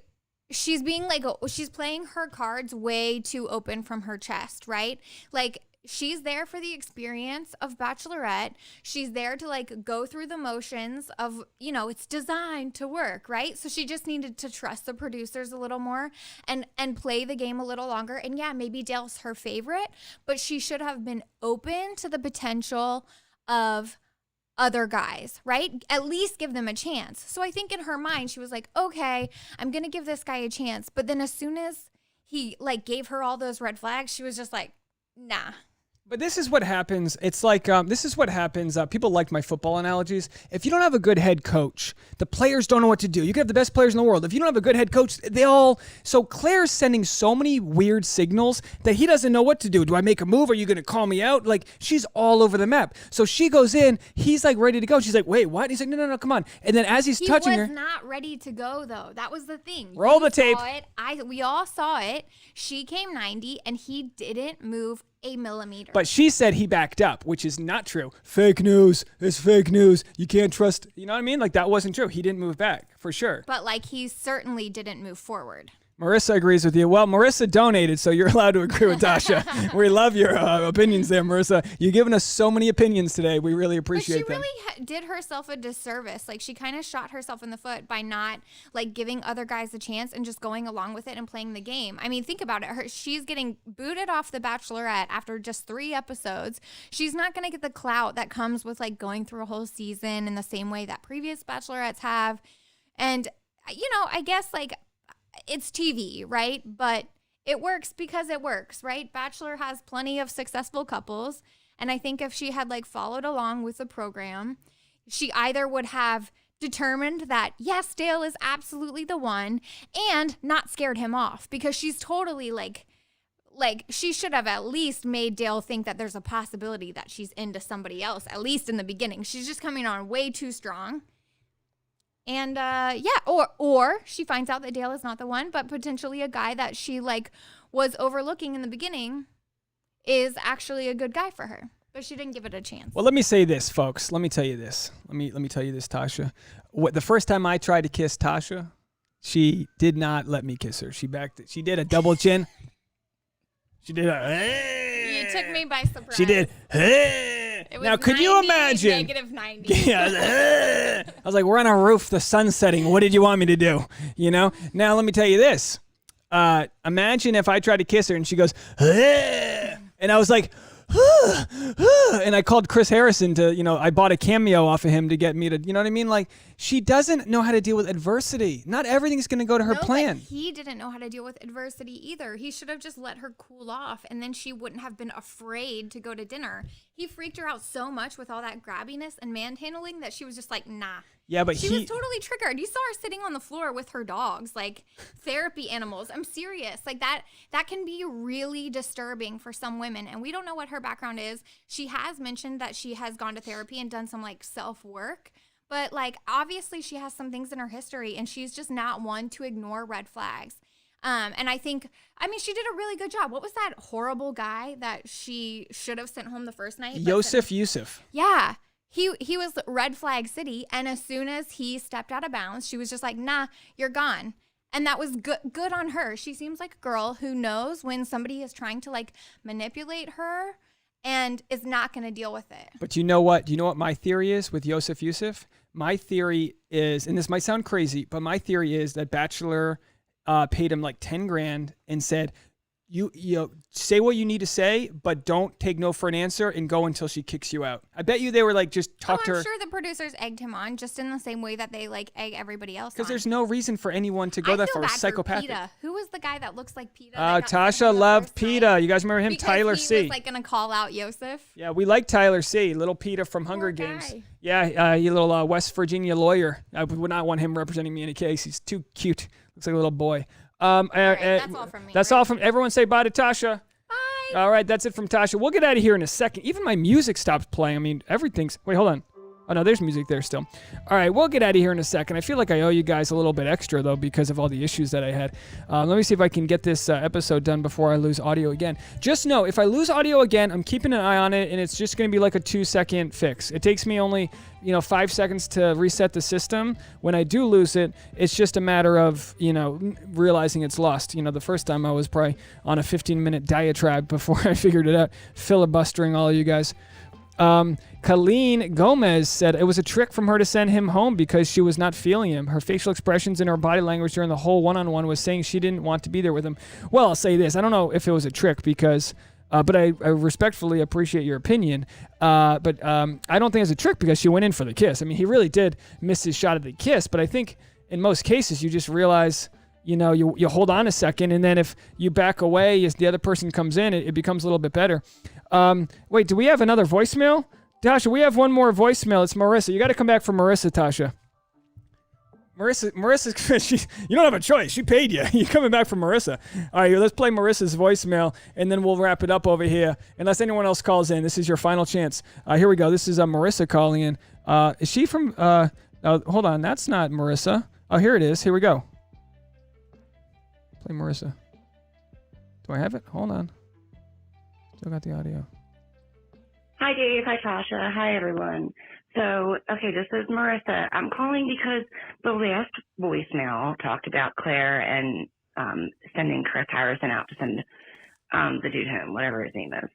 Speaker 3: being like, she's playing her cards way too open from her chest, right? Like, she's there for the experience of Bachelorette. She's there to like go through the motions of, you know, it's designed to work, right? So she just needed to trust the producers a little more and play the game a little longer. And yeah, maybe Dale's her favorite, but she should have been open to the potential of other guys, right? At least give them a chance. So I think in her mind, she was like, okay, I'm going to give this guy a chance. But then as soon as he like gave her all those red flags, she was just like, nah.
Speaker 1: But this is what happens. It's like, this is what happens. People like my football analogies. If you don't have a good head coach, the players don't know what to do. You can have the best players in the world. If you don't have a good head coach, so Claire's sending so many weird signals that he doesn't know what to do. Do I make a move? Are you going to call me out? Like, she's all over the map. So she goes in, he's like ready to go. She's like, wait, what? He's like, no, come on. And then as he's touching her.
Speaker 3: He was not ready to go though. That was the thing.
Speaker 1: Roll the tape.
Speaker 3: We all saw it. She came 90 and he didn't move a millimeter.
Speaker 1: But she said he backed up, which is not true. Fake news. It's fake news. You can't trust. You know what I mean? Like, that wasn't true. He didn't move back, for sure.
Speaker 3: But like, he certainly didn't move forward.
Speaker 1: Marissa agrees with you. Well, Marissa donated, so you're allowed to agree with Tasha. We love your opinions there, Marissa. You've given us so many opinions today. We really appreciate them.
Speaker 3: But she really did herself a disservice. Like, she kind of shot herself in the foot by not, like, giving other guys a chance and just going along with it and playing the game. I mean, think about it. She's getting booted off The Bachelorette after just 3 episodes. She's not going to get the clout that comes with, like, going through a whole season in the same way that previous Bachelorettes have. And, you know, I guess, like, it's TV, right? But it works because it works, right? Bachelor has plenty of successful couples. And I think if she had like followed along with the program, she either would have determined that, yes, Dale is absolutely the one and not scared him off, because she's totally like she should have at least made Dale think that there's a possibility that she's into somebody else, at least in the beginning. She's just coming on way too strong. And or she finds out that Dale is not the one, but potentially a guy that she like was overlooking in the beginning is actually a good guy for her, but she didn't give it a chance.
Speaker 1: Well, let me say this, folks. Let me tell you this. Let me tell you this, Tasha. The first time I tried to kiss Tasha, she did not let me kiss her. She backed it. She did a double chin. She did a.
Speaker 3: You took me by surprise.
Speaker 1: She did. Now, could you imagine?
Speaker 3: -90.
Speaker 1: Yeah. I was like, we're on a roof, the sun's setting. What did you want me to do? You know? Now, let me tell you this. Imagine if I tried to kiss her and she goes, and I was like, and I called Chris Harrison to, I bought a cameo off of him to get me to, you know what I mean? Like, she doesn't know how to deal with adversity. Not everything's going to go to her plan.
Speaker 3: But he didn't know how to deal with adversity either. He should have just let her cool off, and then she wouldn't have been afraid to go to dinner. He freaked her out so much with all that grabbiness and manhandling that she was just like, nah.
Speaker 1: Yeah, but
Speaker 3: she was totally triggered. You saw her sitting on the floor with her dogs, like therapy animals. I'm serious. Like that can be really disturbing for some women. And we don't know what her background is. She has mentioned that she has gone to therapy and done some like self-work. But like, obviously she has some things in her history, and she's just not one to ignore red flags. And she did a really good job. What was that horrible guy that she should have sent home the first night?
Speaker 1: Yusuf.
Speaker 3: Yeah. He was red flag city, and as soon as he stepped out of bounds, she was just like, nah, you're gone. And that was good on her. She seems like a girl who knows when somebody is trying to like manipulate her and is not going to deal with it.
Speaker 1: But you know what? Do you know what my theory is with Yusuf? My theory is, and this might sound crazy, but my theory is that Bachelor paid him like $10,000 and said, you know, say what you need to say, but don't take no for an answer and go until she kicks you out. I bet you they were like, just talk to her.
Speaker 3: I'm sure the producers egged him on just in the same way that they like egg everybody else on.
Speaker 1: Because there's no reason for anyone to go that far. Psychopathic.
Speaker 3: Peta. Who was the guy that looks like Peta?
Speaker 1: Tasha loved Peta. You guys remember him?
Speaker 3: Because
Speaker 1: Tyler
Speaker 3: he
Speaker 1: C.
Speaker 3: was like gonna call out Yosef.
Speaker 1: Yeah, we like Tyler C. Little Peta from Hunger Games.
Speaker 3: Guy.
Speaker 1: Yeah, you little West Virginia lawyer. I would not want him representing me in a case. He's too cute. Looks like a little boy.
Speaker 3: Right, that's all from me.
Speaker 1: That's all from everyone. Say bye to Tasha.
Speaker 3: Bye.
Speaker 1: All right, that's it from Tasha. We'll get out of here in a second. Even my music stopped playing. I mean, everything's... Wait, hold on. Oh, no, there's music there still. All right, we'll get out of here in a second. I feel like I owe you guys a little bit extra, though, because of all the issues that I had. Let me see if I can get this episode done before I lose audio again. Just know, if I lose audio again, I'm keeping an eye on it, and it's just going to be like a 2-second fix. It takes me only 5 seconds to reset the system. When I do lose it, it's just a matter of, realizing it's lost. The first time I was probably on a 15-minute diatribe before I figured it out, filibustering all of you guys. Colleen Gomez said it was a trick from her to send him home because she was not feeling him. Her facial expressions and her body language during the whole one-on-one was saying she didn't want to be there with him. Well, I'll say this. I don't know if it was a trick because... but I respectfully appreciate your opinion. But I don't think it's a trick because she went in for the kiss. I mean, he really did miss his shot at the kiss. But I think in most cases, you just realize, you hold on a second. And then if you back away, as the other person comes in, it becomes a little bit better. Wait, do we have another voicemail? Tasha, we have one more voicemail. It's Marissa. You got to come back for Marissa, Tasha. Marissa, you don't have a choice. She paid you. You're coming back from Marissa. All right, let's play Marissa's voicemail, and then we'll wrap it up over here. Unless anyone else calls in, this is your final chance. Here we go. This is Marissa calling in. Is she from... hold on, that's not Marissa. Oh, here it is. Here we go. Play Marissa. Do I have it? Hold on. Still got the audio.
Speaker 5: Hi, Dave. Hi, Tasha. Hi, everyone. So, okay, this is Marissa. I'm calling because the last voicemail talked about Claire and sending Chris Harrison out to send the dude home, whatever his name is.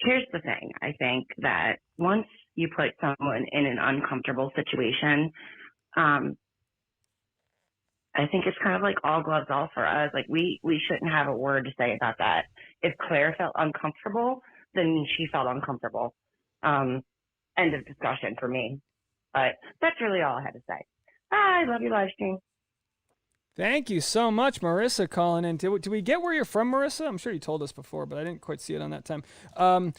Speaker 5: Here's the thing. I think that once you put someone in an uncomfortable situation, I think it's kind of like all gloves off for us. Like, we shouldn't have a word to say about that. If Claire felt uncomfortable, then she felt uncomfortable. End of discussion for me. But that's really all I had to say. Bye. Love your live stream.
Speaker 1: Thank you so much, Marissa, calling in. Did we get where you're from, Marissa? I'm sure you told us before, but I didn't quite see it on that time.
Speaker 3: Yeah,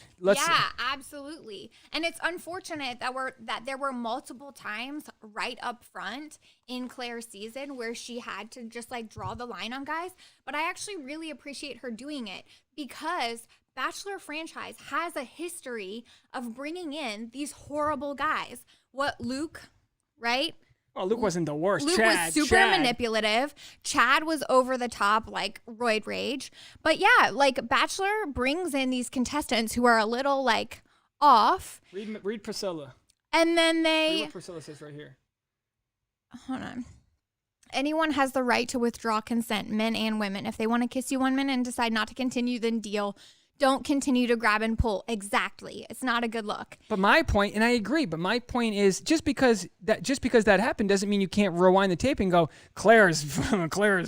Speaker 3: absolutely. And it's unfortunate that there were multiple times right up front in Claire's season where she had to just like draw the line on guys. But I actually really appreciate her doing it because Bachelor franchise has a history of bringing in these horrible guys. What, Luke, right?
Speaker 1: Oh, Luke wasn't the worst.
Speaker 3: Luke was super manipulative. Chad was over the top, like roid rage. But yeah, like Bachelor brings in these contestants who are a little like off.
Speaker 1: Read Priscilla.
Speaker 3: And then
Speaker 1: Read what Priscilla says right here.
Speaker 3: Hold on. Anyone has the right to withdraw consent, men and women. If they want to kiss you 1 minute and decide not to continue, then deal. Don't continue to grab and pull. Exactly. It's not a good look.
Speaker 1: But my point, and I agree, but my point is just because that happened doesn't mean you can't rewind the tape and go, Claire is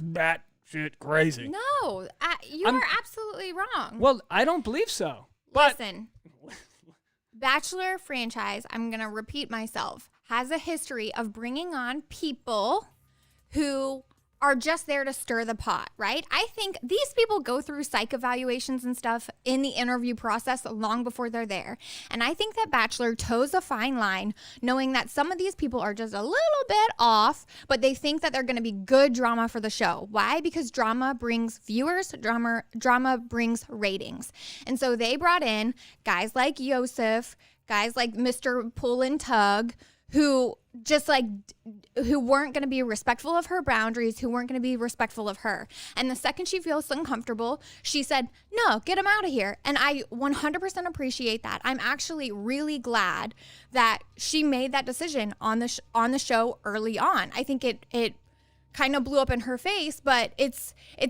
Speaker 1: bat shit crazy.
Speaker 3: No, you are absolutely wrong.
Speaker 1: Well, I don't believe so. But
Speaker 3: listen, Bachelor franchise, I'm going to repeat myself, has a history of bringing on people who are just there to stir the pot, right? I think these people go through psych evaluations and stuff in the interview process long before they're there. And I think that Bachelor toes a fine line knowing that some of these people are just a little bit off, but they think that they're going to be good drama for the show. Why? Because drama brings viewers, drama brings ratings. And so they brought in guys like Yosef, guys like Mr. Pull and Tug, who weren't going to be respectful of her boundaries, who weren't going to be respectful of her. And the second she feels uncomfortable, she said, no, get him out of here. And I 100% appreciate that. I'm actually really glad that she made that decision on the show early on. I think it kind of blew up in her face, but it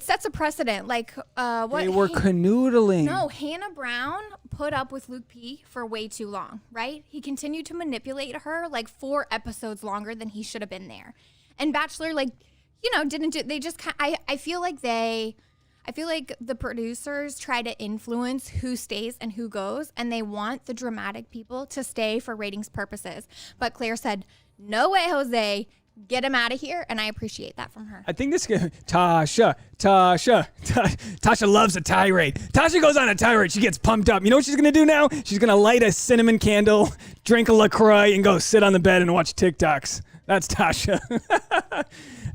Speaker 3: sets a precedent. Like what
Speaker 1: they were canoodling.
Speaker 3: No, Hannah Brown put up with Luke P for way too long, right? He continued to manipulate her like 4 episodes longer than he should have been there. And Bachelor, like, didn't do. They just. I feel like they I feel like the producers try to influence who stays and who goes, and they want the dramatic people to stay for ratings purposes. But Claire said, no way, Jose. Get him out of here, and I appreciate that from her.
Speaker 1: I think this Tayshia loves a tirade. Tayshia goes on a tirade. She gets pumped up. You know what she's going to do now? She's going to light a cinnamon candle, drink a LaCroix, and go sit on the bed and watch TikToks. That's Tayshia.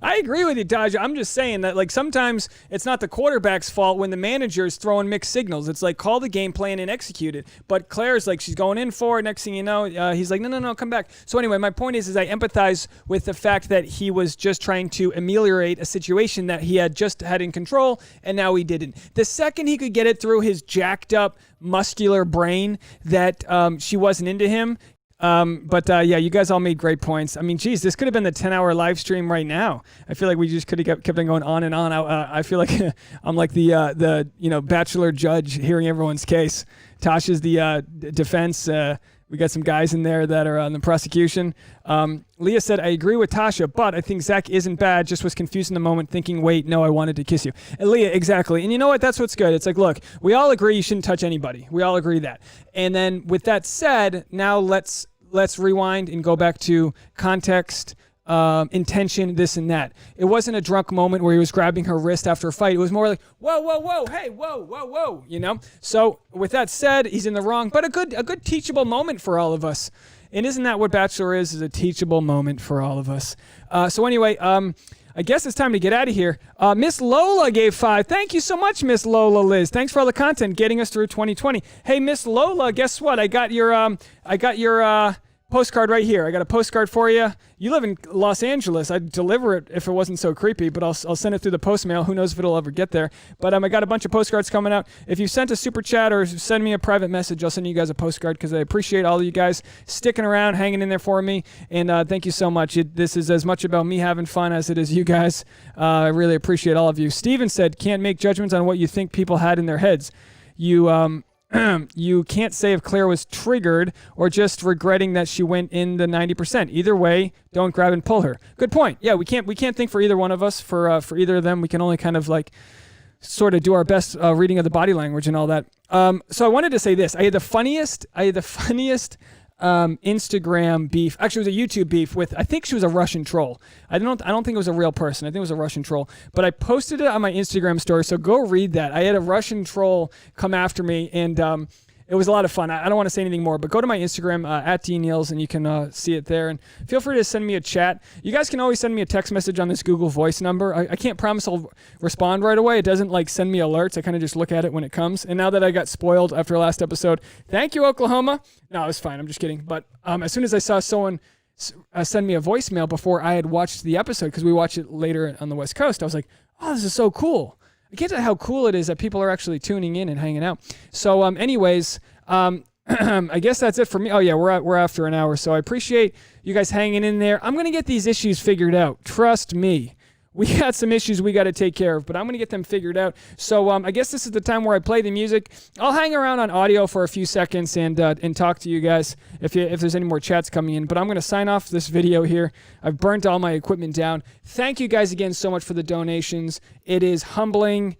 Speaker 1: I agree with you, Tayshia. I'm just saying that, like, sometimes it's not the quarterback's fault when the manager's throwing mixed signals. It's like, call the game plan and execute it. But Claire's like, she's going in for it. Next thing you know, he's like, no, come back. So anyway, my point is I empathize with the fact that he was just trying to ameliorate a situation that he had just had in control, and now he didn't. The second he could get it through his jacked up, muscular brain that she wasn't into him. Yeah, you guys all made great points. I mean, geez, this could have been the 10-hour live stream right now. I feel like we just could have kept on going on and on. I feel like I'm like the Bachelor judge hearing everyone's case. Tasha's the defense. We got some guys in there that are on the prosecution. Leah said, I agree with Tayshia, but I think Zach isn't bad, just was confused in the moment thinking, wait, no, I wanted to kiss you. And Leah, exactly. And you know what? That's what's good. It's like, look, we all agree you shouldn't touch anybody. We all agree that. And then with that said, now let's rewind and go back to context, intention, this and that. It wasn't a drunk moment where he was grabbing her wrist after a fight. It was more like, whoa, hey, whoa, you know? So with that said, he's in the wrong, but a good teachable moment for all of us. And isn't that what Bachelor is a teachable moment for all of us? So anyway, I guess it's time to get out of here. Miss Lola gave 5. Thank you so much, Miss Lola Liz. Thanks for all the content getting us through 2020. Hey, Miss Lola, guess what? I got your postcard right here. I got a postcard for you. You live in Los Angeles. I'd deliver it if it wasn't so creepy, but I'll send it through the post mail. Who knows if it'll ever get there. But I got a bunch of postcards coming out. If you sent a super chat or send me a private message, I'll send you guys a postcard because I appreciate all of you guys sticking around, hanging in there for me. And thank you so much. This is as much about me having fun as it is you guys. I really appreciate all of you. Steven said, can't make judgments on what you think people had in their heads. You can't say if Claire was triggered or just regretting that she went in the 90%. Either way, don't grab and pull her. Good point. Yeah, we can't think for either one of us. For either of them, we can only kind of like sort of do our best reading of the body language and all that. So I wanted to say this. I had the funniest Instagram beef. Actually, it was a YouTube beef with, I think she was a Russian troll. I don't think it was a real person. I think it was a Russian troll. But I posted it on my Instagram story, so go read that. I had a Russian troll come after me, and it was a lot of fun. I don't want to say anything more, but go to my Instagram, at dnealz, and you can see it there. And feel free to send me a chat. You guys can always send me a text message on this Google Voice number. I can't promise I'll respond right away. It doesn't like send me alerts. I kind of just look at it when it comes. And now that I got spoiled after last episode, thank you, Oklahoma. No, it's fine. I'm just kidding. But as soon as I saw someone send me a voicemail before I had watched the episode, because we watched it later on the West Coast, I was like, oh, this is so cool. I can't tell how cool it is that people are actually tuning in and hanging out. So anyways, I guess that's it for me. Oh yeah, we're after an hour, so I appreciate you guys hanging in there. I'm going to get these issues figured out. Trust me. We got some issues we got to take care of, but I'm going to get them figured out. So I guess this is the time where I play the music. I'll hang around on audio for a few seconds and talk to you guys if there's any more chats coming in. But I'm going to sign off this video here. I've burnt all my equipment down. Thank you guys again so much for the donations. It is humbling.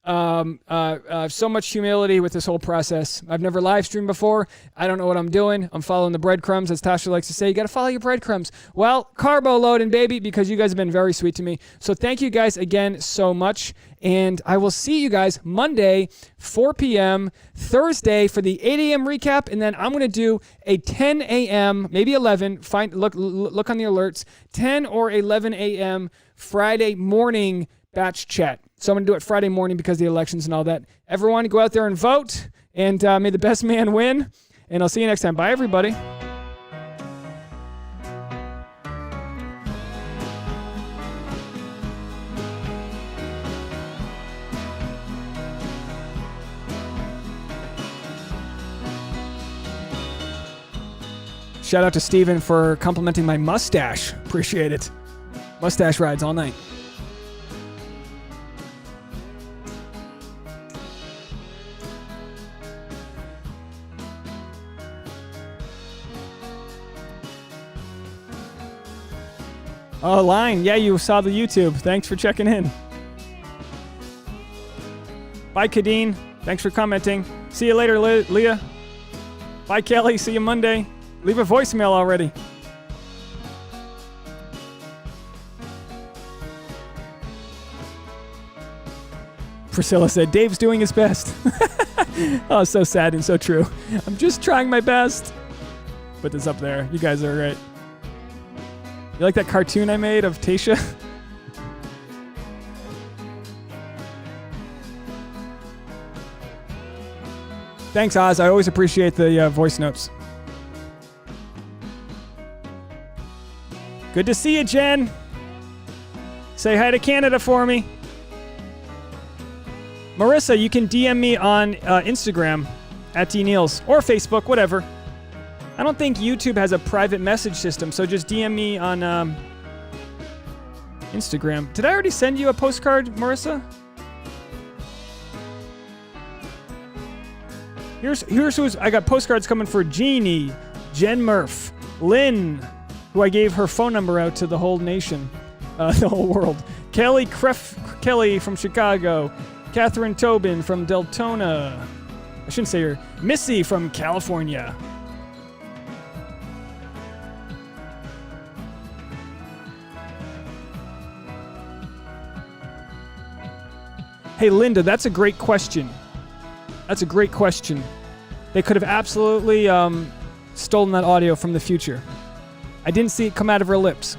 Speaker 1: So much humility with this whole process. I've never live streamed before. I don't know what I'm doing. I'm following the breadcrumbs, as Tayshia likes to say. You got to follow your breadcrumbs. Well, carbo loading, baby, because you guys have been very sweet to me. So thank you guys again so much. And I will see you guys Monday, 4 p.m., Thursday for the 8 a.m. recap. And then I'm going to do a 10 a.m., maybe 11. Look on the alerts. 10 or 11 a.m. Friday morning batch chat. So I'm going to do it Friday morning because of the elections and all that. Everyone, go out there and vote. And may the best man win. And I'll see you next time. Bye, everybody. Shout out to Steven for complimenting my mustache. Appreciate it. Mustache rides all night. Oh, Line. Yeah, you saw the YouTube. Thanks for checking in. Bye, Kadeen. Thanks for commenting. See you later, Leah. Bye, Kelly. See you Monday. Leave a voicemail already. Priscilla said, Dave's doing his best. Oh, so sad and so true. I'm just trying my best. Put this up there. You guys are great. You like that cartoon I made of Tayshia? Thanks, Oz. I always appreciate the voice notes. Good to see you, Jen. Say hi to Canada for me. Marissa, you can DM me on Instagram at dnealz or Facebook, whatever. I don't think YouTube has a private message system, so just DM me on Instagram. Did I already send you a postcard, Marissa? Here's who's I got postcards coming for Jeannie, Jen Murph, Lynn, who I gave her phone number out to the whole nation, the whole world. Kelly Kelly from Chicago, Catherine Tobin from Deltona. I shouldn't say her. Missy from California. Hey, Linda, that's a great question. That's a great question. They could have absolutely stolen that audio from the future. I didn't see it come out of her lips.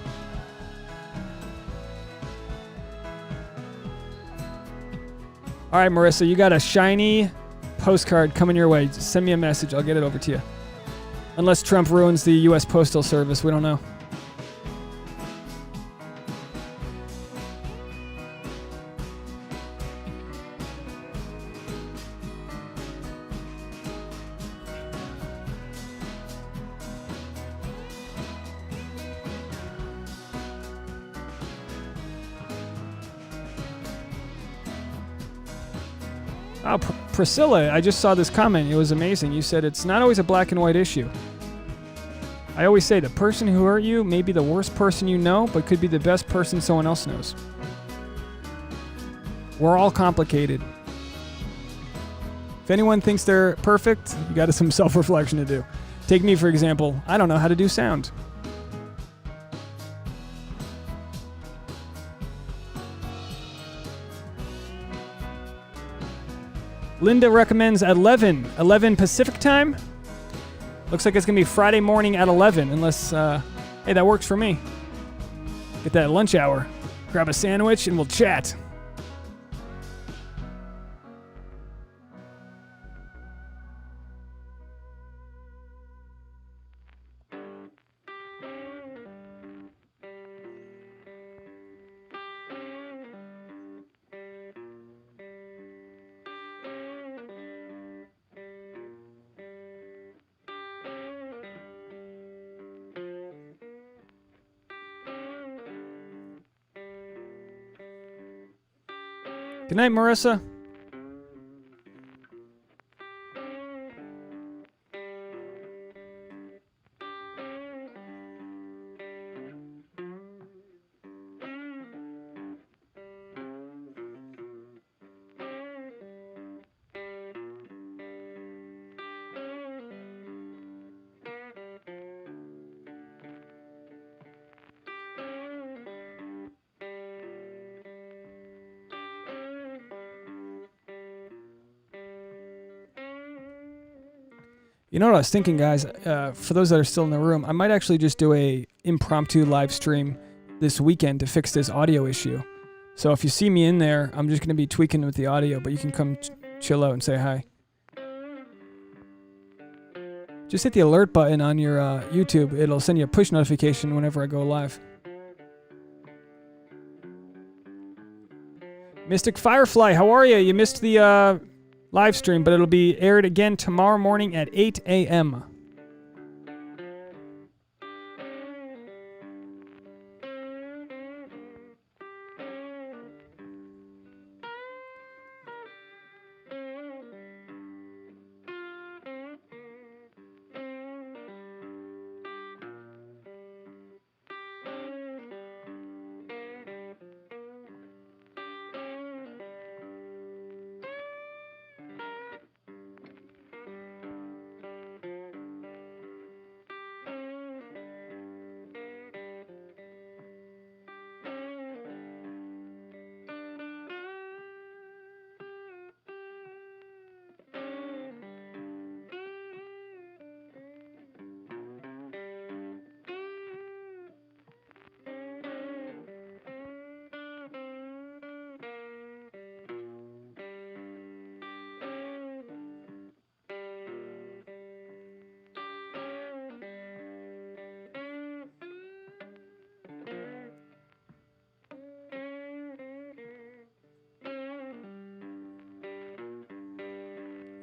Speaker 1: All right, Marissa, you got a shiny postcard coming your way. Just send me a message. I'll get it over to you. Unless Trump ruins the U.S. Postal Service. We don't know. Oh, Priscilla, I just saw this comment. It was amazing. You said it's not always a black and white issue. I always say the person who hurt you may be the worst person you know, but could be the best person someone else knows. We're all complicated. If anyone thinks they're perfect, you got some self-reflection to do. Take me, for example. I don't know how to do sound. Linda recommends 11 Pacific time. Looks like it's going to be Friday morning at 11, unless, hey, that works for me. Get that lunch hour. Grab a sandwich and we'll chat. Good night, Marissa. You know what I was thinking, guys? For those that are still in the room, I might actually just do a impromptu live stream this weekend to fix this audio issue. So if you see me in there, I'm just going to be tweaking with the audio, but you can come chill out and say hi. Just hit the alert button on your YouTube. It'll send you a push notification whenever I go live. Mystic Firefly, how are you? You missed the live stream, but it'll be aired again tomorrow morning at 8 a.m.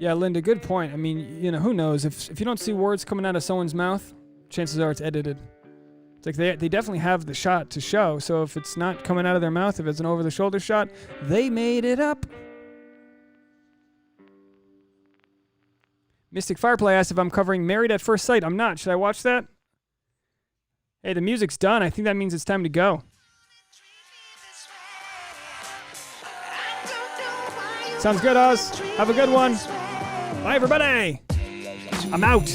Speaker 1: Yeah, Linda, good point. I mean, who knows? If you don't see words coming out of someone's mouth, chances are it's edited. It's like they definitely have the shot to show. So if it's not coming out of their mouth, if it's an over-the-shoulder shot, they made it up. Mystic Fireplay asked if I'm covering Married at First Sight. I'm not. Should I watch that? Hey, the music's done. I think that means it's time to go. Sounds good, Oz. Have a good one. Bye, everybody. I'm out.